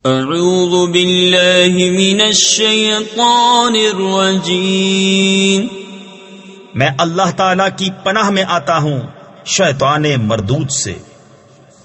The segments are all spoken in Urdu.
اعوذ باللہ من الشیطان الرجیم، میں اللہ تعالی کی پناہ میں آتا ہوں شیطان مردود سے۔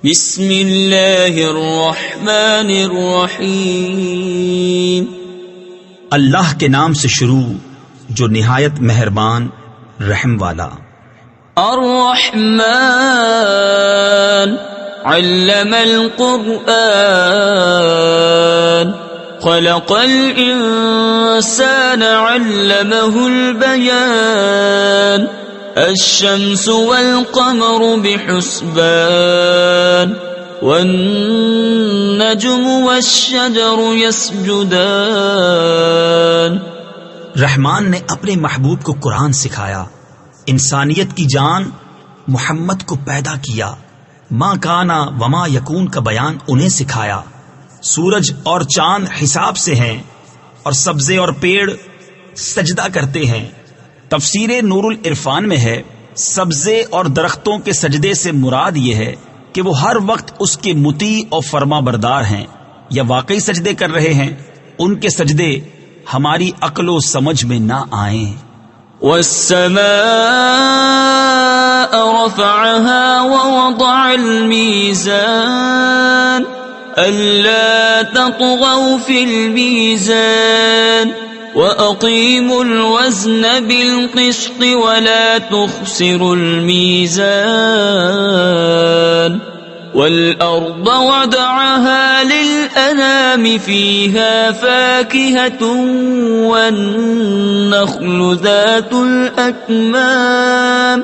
بسم اللہ الرحمن الرحیم، اللہ کے نام سے شروع جو نہایت مہربان رحم والا۔ الرحمن علم القرآن خلق الإنسان علمه البيان الشمس والقمر بحسبان والنجم والشجر يسجدان۔ رحمان نے اپنے محبوب کو قرآن سکھایا، انسانیت کی جان محمد کو پیدا کیا، ماں کانا وما یکون کا بیان انہیں سکھایا۔ سورج اور چاند حساب سے ہیں اور سبزے اور پیڑ سجدہ کرتے ہیں۔ تفسیر نور العرفان میں ہے، سبزے اور درختوں کے سجدے سے مراد یہ ہے کہ وہ ہر وقت اس کے مطیع اور فرما بردار ہیں یا واقعی سجدے کر رہے ہیں۔ ان کے سجدے ہماری عقل و سمجھ میں نہ آئیں۔ والسماء رفعها ووضع الميزان ألا تطغوا في الميزان وأقيموا الوزن بالقسط ولا تخسروا الميزان والأرض وضعها للأنام فيها فاكهة والنخل ذات الأكمام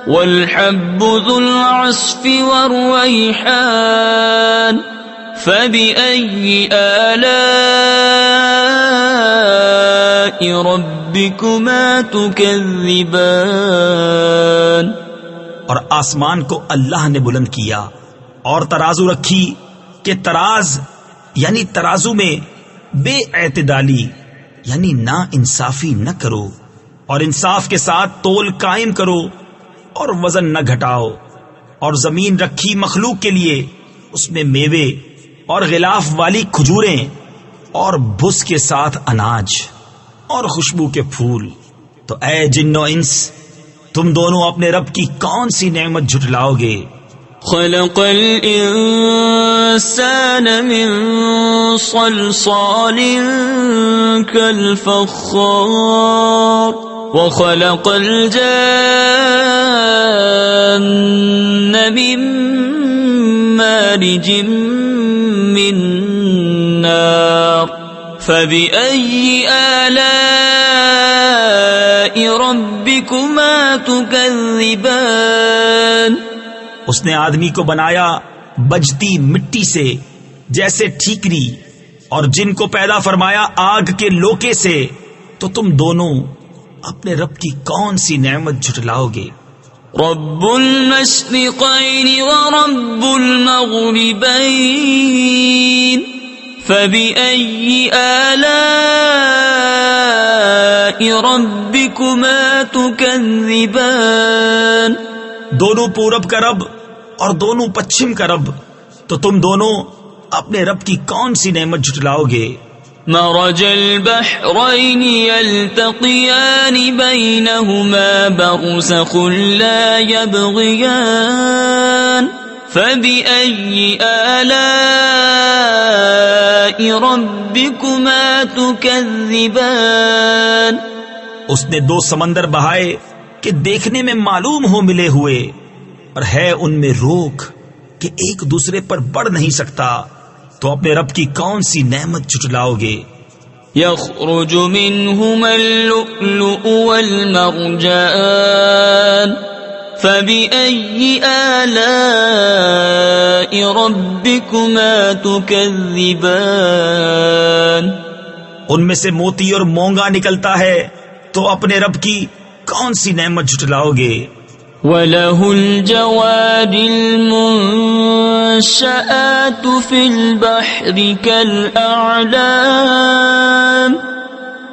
والحب ذو العصف والريحان فبأي آلاء ربكما تكذبان۔ اور آسمان کو اللہ نے بلند کیا اور ترازو رکھی کہ تراز یعنی ترازو میں بے اعتدالی یعنی نا انصافی نہ کرو، اور انصاف کے ساتھ تول قائم کرو اور وزن نہ گھٹاؤ۔ اور زمین رکھی مخلوق کے لیے، اس میں میوے اور غلاف والی کھجوریں اور بھس کے ساتھ اناج اور خوشبو کے پھول۔ تو اے جن و انس، تم دونوں اپنے رب کی کون سی نعمت جھٹلاؤ گے؟ خلق الانسان من صلصال كالفخار وخلق الجان من مارج من نار فبأي آلاء ربكما تكذبان۔ اس نے آدمی کو بنایا بجتی مٹی سے جیسے ٹھیکری، اور جن کو پیدا فرمایا آگ کے لوکے سے، تو تم دونوں اپنے رب کی کون سی نعمت جھٹلاؤ گے؟ رب المشرقین ورب المغربین فبأي آلاء ربكما تكذبان۔ دونوں پورب کا رب اور دونوں پچھم کا رب، تو تم دونوں اپنے رب کی کون سی نعمت جھٹلاؤ گے؟ مرج البحرین یلتقیان بینہما برزخ لا یبغیان فبأي آلاء ربكما تكذبان۔ اس نے دو سمندر بہائے کہ دیکھنے میں معلوم ہو ملے ہوئے، اور ہے ان میں روک کہ ایک دوسرے پر بڑھ نہیں سکتا، تو اپنے رب کی کون سی نعمت جھٹلاؤ گے؟ یخرج منہما اللؤلؤ والمرجان فبأي آلاء ربكما تكذبان۔ ان میں سے موتی اور مونگا نکلتا ہے، تو اپنے رب کی کون سی نعمت جھٹلاؤ گے؟ وَلَهُ الْجَوَارِ الْمُنشَآتُ فِي الْبَحْرِ كَالْأَعْلَامِ،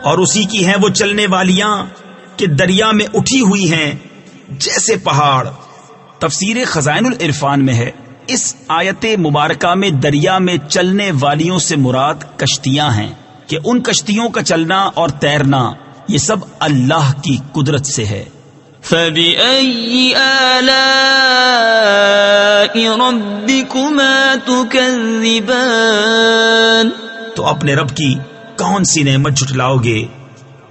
اور اسی کی ہیں وہ چلنے والیاں کہ دریا میں اٹھی ہوئی ہیں جیسے پہاڑ۔ تفسیر خزائن العرفان میں ہے اس آیت مبارکہ میں دریا میں چلنے والیوں سے مراد کشتیاں ہیں کہ ان کشتیوں کا چلنا اور تیرنا یہ سب اللہ کی قدرت سے ہے۔ فَبِأَيِّ آلَاءِ رَبِّكُمَا تُكَذِّبَانِ تو اپنے رب کی کون سی نعمت جھٹلاؤ گے؟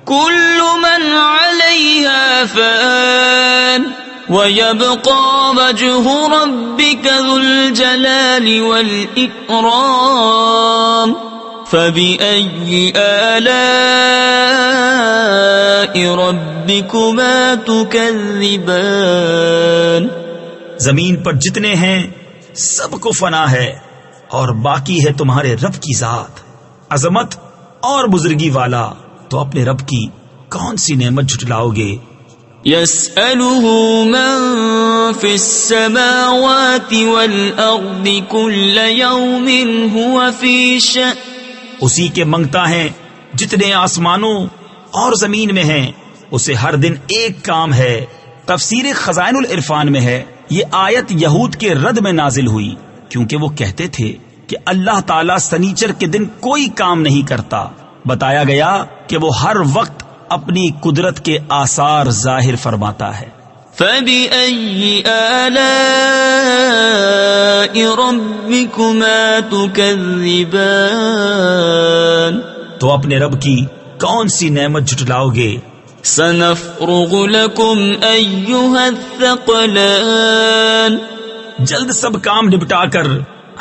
كُلُّ مَنْ عَلَيْهَا فَانٍ وَيَبْقَى وَجْهُ رَبِّكَ ذُو الْجَلَالِ وَالْإِكْرَامِ فَبِأَيِّ آلَاءِ رَبِّكُمَا تُكَذِّبَانِ زمین پر جتنے ہیں سب کو فنا ہے اور باقی ہے تمہارے رب کی ذات عظمت اور بزرگی والا، تو اپنے رب کی کون سی نعمت جھٹلاؤ گے؟ يَسْأَلُهُ مَن فِي السَّمَاوَاتِ وَالْأَرْضِ كُلَّ يَوْمٍ هُوَ فِي شَأْنٍ اسی کے منگتا ہے جتنے آسمانوں اور زمین میں ہیں، اسے ہر دن ایک کام ہے۔ تفسیر خزائن العرفان میں ہے یہ آیت یہود کے رد میں نازل ہوئی کیونکہ وہ کہتے تھے کہ اللہ تعالیٰ سنیچر کے دن کوئی کام نہیں کرتا۔ بتایا گیا کہ وہ ہر وقت اپنی قدرت کے آثار ظاہر فرماتا ہے۔ فَبِأَيِّ آلَاءِ رَبِّكُمَا تُكَذِّبَانِ تو اپنے رب کی کون سی نعمت جھٹلاؤ گے؟ سَنَفْرُغُ لَكُمْ أَيُّهَا الثَّقَلَانِ جلد سب کام نپٹا کر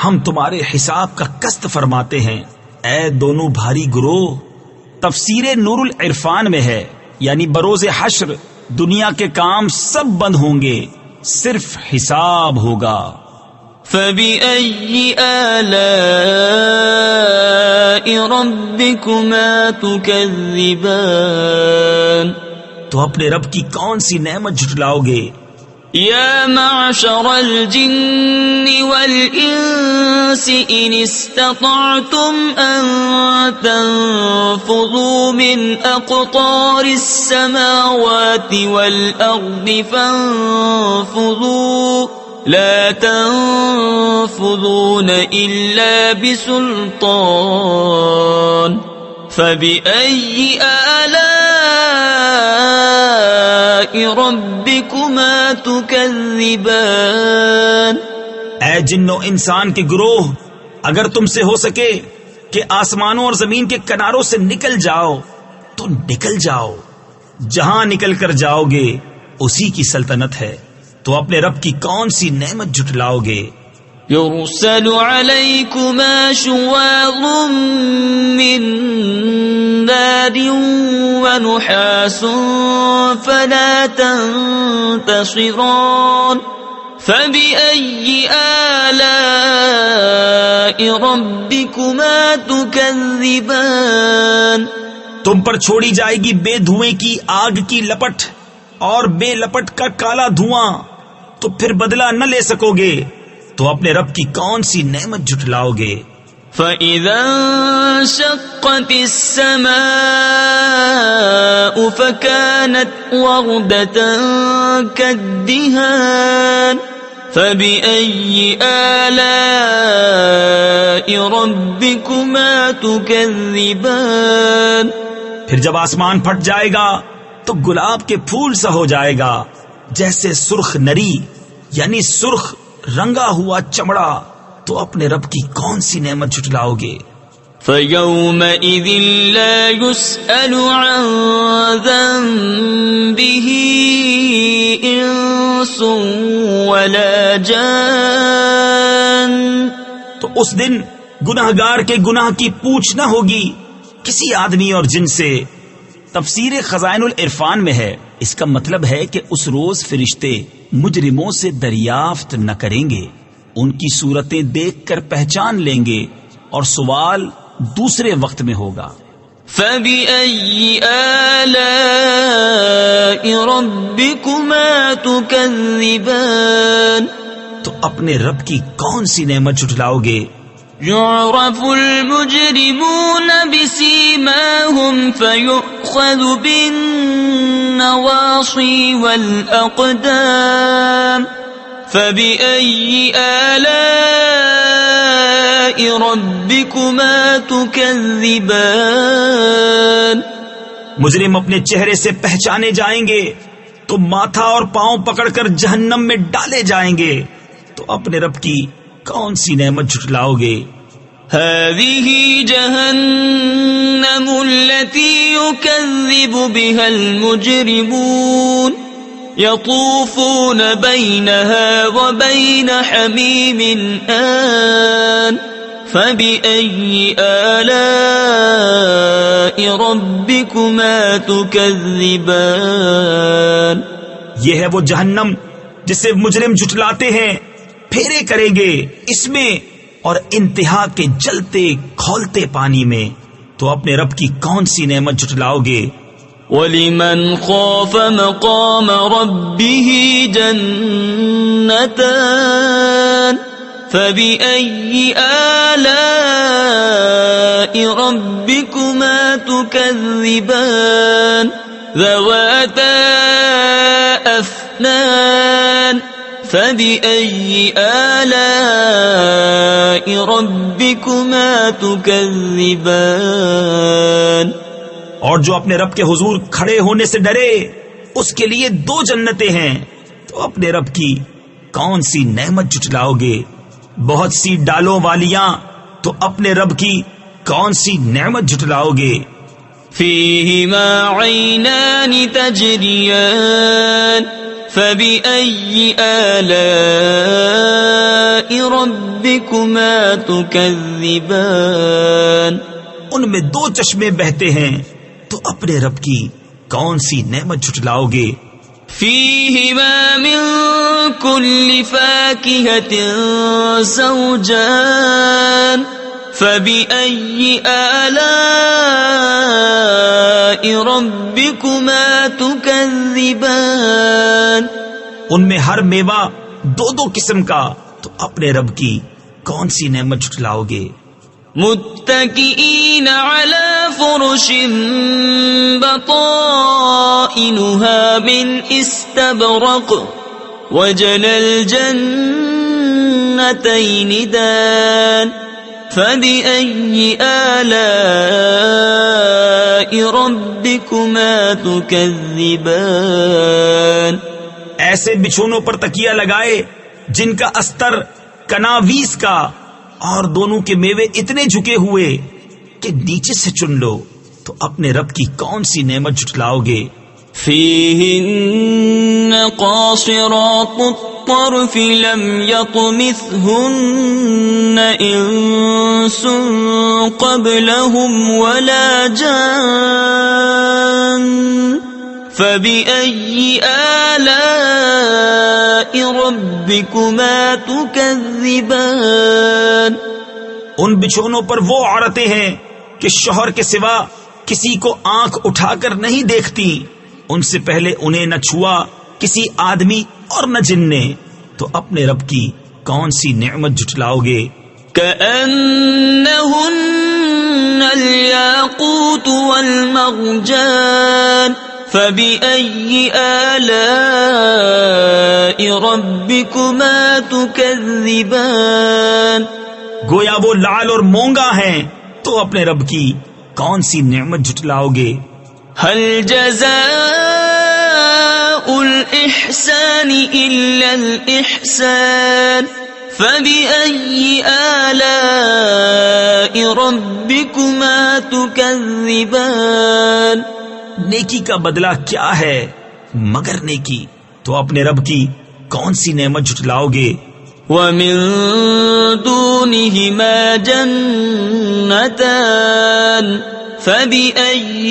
ہم تمہارے حساب کا قسط فرماتے ہیں، اے دونوں بھاری گروہ۔ تفسیر نور العرفان میں ہے یعنی بروز حشر دنیا کے کام سب بند ہوں گے، صرف حساب ہوگا۔ فَبِأَيِّ آلَاءِ رَبِّكُمَا تُكَذِّبَانِ تو اپنے رب کی کون سی نعمت جھٹلاؤ گے؟ يا معشر الجن والإنس إن استطعتم أن تنفذوا من أقطار السماوات والأرض فانفذوا لا تنفذون إلا بسلطان فبأي آلاء ربكما تكذبان اے جنو انسان کے گروہ، اگر تم سے ہو سکے کہ آسمانوں اور زمین کے کناروں سے نکل جاؤ تو نکل جاؤ، جہاں نکل کر جاؤ گے اسی کی سلطنت ہے، تو اپنے رب کی کون سی نعمت جھٹلاؤ گے؟ يرسل عليكما شواظ من نار ونحاس فلا تنتصران فبأي آلاء ربكما تكذبان تم پر چھوڑی جائے گی بے دھوئیں کی آگ کی لپٹ اور بے لپٹ کا کالا دھواں، تو پھر بدلہ نہ لے سکو گے، تو اپنے رب کی کون سی نعمت جھٹلاؤ گے؟ فَإِذَا انشَقَّتِ السَّمَاءُ فَكَانَتْ وَرْدَةً كَالدِّهَانِ فَبِأَيِّ آلَاءِ رَبِّكُمَا تُكَذِّبَانِ پھر جب آسمان پھٹ جائے گا تو گلاب کے پھول سا ہو جائے گا، جیسے سرخ نری یعنی سرخ رنگا ہوا چمڑا، تو اپنے رب کی کون سی نعمت جھٹلاؤ گے؟ فَيَوْمَئِذٍ لَا يُسْأَلُ عَنْ ذَنبِهِ إِنسٌ وَلَا جَانٌ تو اس دن گناہگار کے گناہ کی پوچھ نہ ہوگی کسی آدمی اور جن سے۔ تفسیر خزائن العرفان میں ہے اس کا مطلب ہے کہ اس روز فرشتے مجرموں سے دریافت نہ کریں گے، ان کی صورتیں دیکھ کر پہچان لیں گے اور سوال دوسرے وقت میں ہوگا۔ فَبِأَيِّ آلَاءِ رَبِّكُمَا تُكَذِّبَانِ تو اپنے رب کی کون سی نعمت جھٹلاؤ گے؟ يُعْرَفُ الْمُجْرِمُونَ بِسِيمَاهُمْ فَيُؤْخَذُ بِالنَّوَاصِي وَالْأَقْدَامِ فبأي آلاء ربكما تكذبان مجرم اپنے چہرے سے پہچانے جائیں گے تو ماتھا اور پاؤں پکڑ کر جہنم میں ڈالے جائیں گے، تو اپنے رب کی کون سی نعمت جھٹلاؤ گے؟ هذه جهنم التي يكذب بها المجرمون يطوفون بينها وبين حميم آن فبأي آلاء ربكما تكذبان یہ ہے وہ جہنم جسے مجرم جھٹلاتے ہیں، پھیرے کریں گے اس میں اور انتہا کے جلتے کھولتے پانی میں، تو اپنے رب کی کون سی نعمت جھٹلاؤ گے؟ وَلِمَنْ خَافَ مَقَامَ رَبِّهِ جَنَّتَانِ فَبِأَيِّ آلَاءِ رَبِّكُمَا تُكَذِّبَانِ ذَوَاتَا أَفْنَانٍ فَبِأَيِّ آلَاءِ رَبِّكُمَا تُكَذِّبَانِ اور جو اپنے رب کے حضور کھڑے ہونے سے ڈرے اس کے لیے 2 جنتیں ہیں، تو اپنے رب کی کون سی نعمت جھٹلاؤ گے؟ بہت سی ڈالوں والیاں، تو اپنے رب کی کون سی نعمت جھٹلاؤ گے؟ فِيهِمَا عَيْنَانِ تَجْرِيَانِ فَبِأَيِّ آلَاءِ رَبِّكُمَا تُكَذِّبَانِ ان میں 2 چشمے بہتے ہیں، تو اپنے رب کی کون سی نعمت جھٹلاؤ گے؟ فِيهِمَا مِن كُلِّ فَاكِهَةٍ زَوْجَانِ فَبِأَيِّ آلَاءِ رَبِّكُمَا تُكَذِّبَانِ ان میں ہر میوہ 2 قسم کا، تو اپنے رب کی کون سی نعمت جھٹلاؤ گے؟ متكئين على فرش بطائنها من استبرق وجنى الجنتين دان فبأي آلاء ربكما تكذبان ایسے بچھونوں پر تکیہ لگائے جن کا استر کناویس کا، اور دونوں کے میوے اتنے جھکے ہوئے کہ نیچے سے چن لو، تو اپنے رب کی کون سی نعمت جھٹلاؤ گے؟ فِيهِنَّ قَاصِرَاتُ الطَّرْفِ لَمْ يَطْمِثْهُنَّ إِنسٌ قَبْلَهُمْ وَلَا جَانٌّ فَبِأَيِّ آلَاءِ رَبِّكُمَا تُكَذِّبَانِ ان بچھونوں پر وہ عورتیں ہیں کہ شوہر کے سوا کسی کو آنکھ اٹھا کر نہیں دیکھتی، ان سے پہلے انہیں نہ چھوا کسی آدمی اور نہ جن نے، تو اپنے رب کی کون سی نعمت جھٹلاؤ گے؟ كَأَنَّهُنَّ الْيَاقُوتُ وَالْمَرْجَانُ فَبِأَيِّ آلَاءِ رَبِّكُمَا تُكَذِّبَانِ گویا وہ لعل اور مونگا ہیں، تو اپنے رب کی کون سی نعمت جھٹلاؤ گے؟ هَلْ جَزَاءُ الْإِحْسَانِ إِلَّا الْإِحْسَانُ فَبِأَيِّ آلَاءِ رَبِّكُمَا تُكَذِّبَانِ نیکی کا بدلہ کیا ہے مگر نیکی، تو اپنے رب کی کون سی نعمت جھٹلاؤ گے؟ وَمِن دُونِهِمَا جَنَّتَانِ فَبِأَيِّ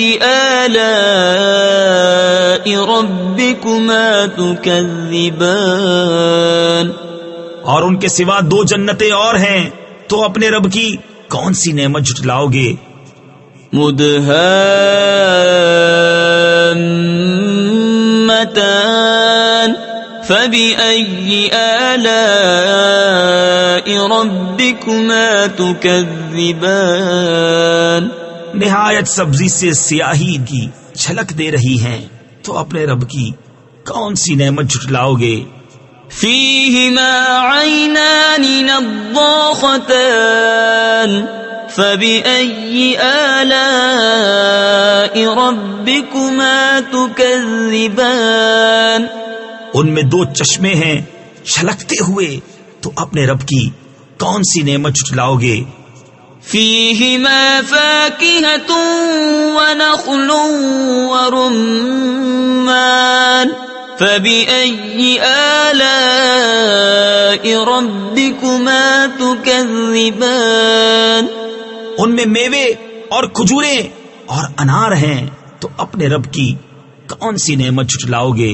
آلَاءِ رَبِّكُمَا تُكَذِّبَانِ اور ان کے سوا 2 جنتیں اور ہیں، تو اپنے رب کی کون سی نعمت جھٹلاؤ گے؟ مدهامتان فبأي آلاء ربكما تكذبان نہایت سبزی سے سیاہی کی جھلک دے رہی ہیں، تو اپنے رب کی کون سی نعمت جھٹلاؤ گے؟ فيهما عينان نضاختان فبأي آلاء ربكما تكذبان ان میں دو چشمے ہیں چھلکتے ہوئے، تو اپنے رب کی کون سی نعمت جھٹلاؤ گے؟ فيهما فاكهة ونخل ورمان فبأي آلاء ربكما تكذبان ان میں میوے اور کھجوریں اور انار ہیں، تو اپنے رب کی کون سی نعمت جھٹلاؤ گے؟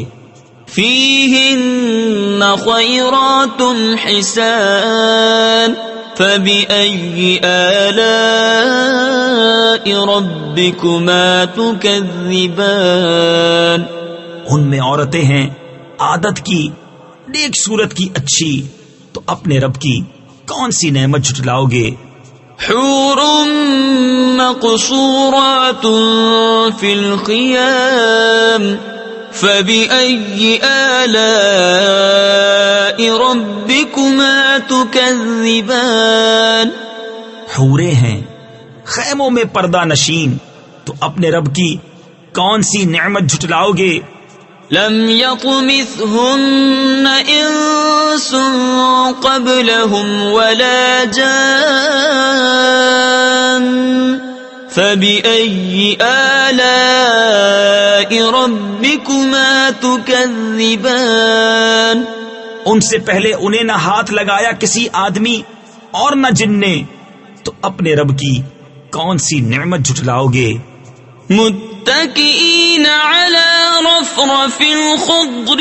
فيهن خيرات حسان فبأي آلاء ربكما تكذبان ان میں عورتیں ہیں عادت کی، نیک صورت کی اچھی، تو اپنے رب کی کون سی نعمت جھٹلاؤ گے؟ حور مقصورات في الخيام فبأي آلاء ربكما تكذبان حوریں ہیں خیموں میں پردہ نشین، تو اپنے رب کی کون سی نعمت جھٹلاؤ گے؟ لم يطمثهن انس قبلهم ولا جان فبأي آلاء ربكما تكذبان ان سے پہلے انہیں نہ ہاتھ لگایا کسی آدمی اور نہ جن نے، تو اپنے رب کی کون سی نعمت جھٹلاؤ گے؟ متكئين على رفرف خضر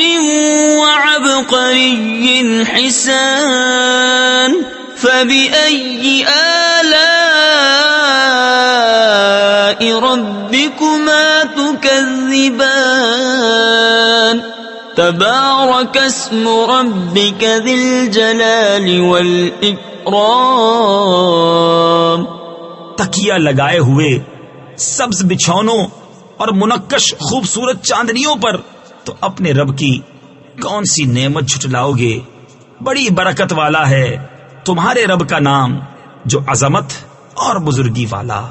وعبقري حسان فبأي آلاء ربكما تكذبان تبارك اسم ربك ذي الجلال والإكرام تکیہ لگائے ہوئے سبز بچھونوں اور منقش خوبصورت چاندنیوں پر، تو اپنے رب کی کون سی نعمت جھٹلاؤ گے؟ بڑی برکت والا ہے تمہارے رب کا نام، جو عظمت اور بزرگی والا۔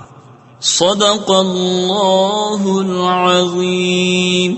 صدق اللہ العظیم۔